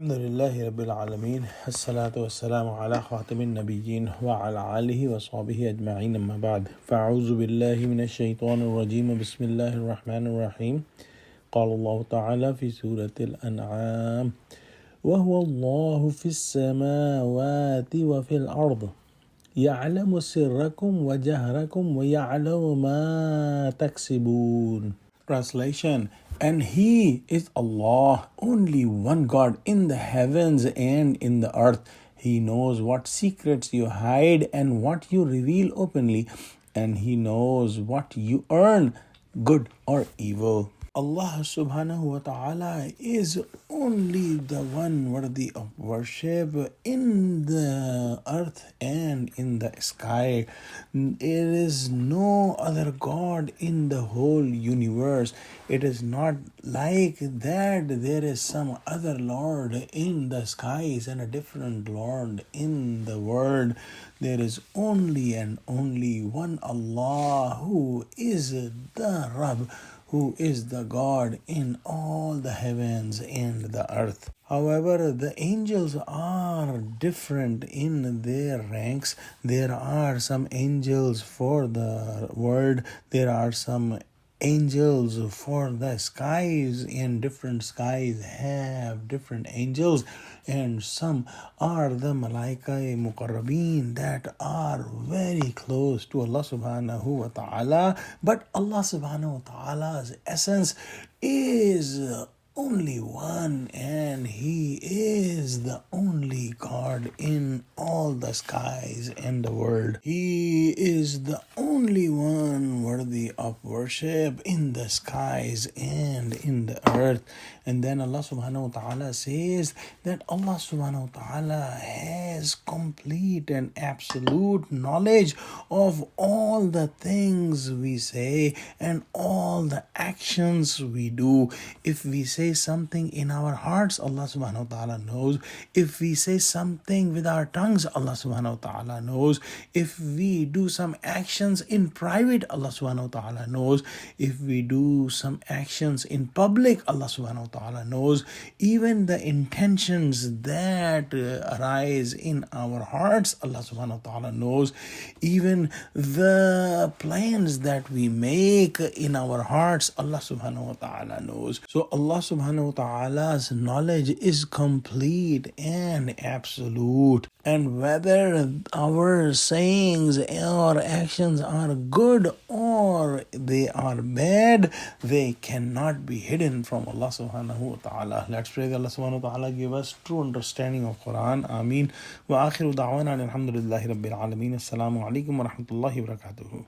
Alhamdulillahi Rabbil Alameen. As-salatu was-salamu ala khatamin nabiyyin wa ala alihi wa sahbihi ajma'in amma ba'd. Fa'auzu billahi minash shaitanir rajim. Bismillahir rahmanir rahim. Qala Allah ta'ala fi Surah Al-Anaam. Wa huwa Allahu fis samawati wa fil ard. Ya'lamu sirrakum wa jahrakum wa ya'lamu ma taksibun. Translation: And He is Allah, only one God in the heavens and in the earth. He knows what secrets you hide and what you reveal openly, and He knows what you earn, good or evil. Allah subhanahu wa ta'ala is only the one worthy of worship in the earth and in the sky. There is no other God in the whole universe. It is not like that there is some other Lord in the skies and a different Lord in the world. There is only and only one Allah who is the Rabb, who is the God in all the heavens and the earth. However, the angels are different in their ranks. There are some angels for the world. There are some angels for the skies, and different skies have different angels, and some are the malaika muqarrabeen that are very close to Allah subhanahu wa ta'ala. But Allah subhanahu wa ta'ala's essence is only one, and He is the only God in all the skies and the world. He is the only one worthy of worship in the skies and in the earth. And then Allah subhanahu wa ta'ala says that Allah subhanahu wa ta'ala has complete and absolute knowledge of all the things we say and all the actions we do. If we say something in our hearts, Allah subhanahu wa ta'ala knows. If we say something with our tongues, Allah subhanahu wa ta'ala knows. If we do some actions in private, Allah subhanahu wa ta'ala knows. If we do some actions in public, Allah subhanahu wa ta'ala knows. Even the intentions that arise in our hearts, Allah subhanahu wa ta'ala knows. Even the plans that we make in our hearts, Allah subhanahu wa ta'ala knows. So Allah subhanahu wa ta'ala's knowledge is complete and absolute. And whether our sayings or actions are good or they are bad, they cannot be hidden from Allah subhanahu wa ta'ala. Let's pray that Allah subhanahu wa ta'ala give us true understanding of Quran. Ameen. Wa akhiru da'wana alhamdulillahi rabbil alameen. Assalamu alaikum wa rahmatullahi wa barakatuhu.